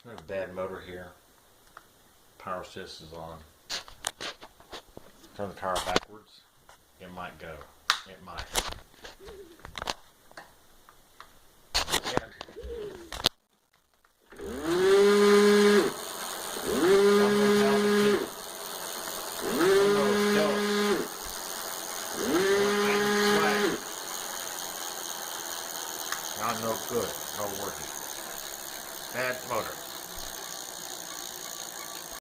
I have a bad motor here. Power assist is on. Turn the car backwards. It might go. It might. Again. Not no good. No working. Bad motor.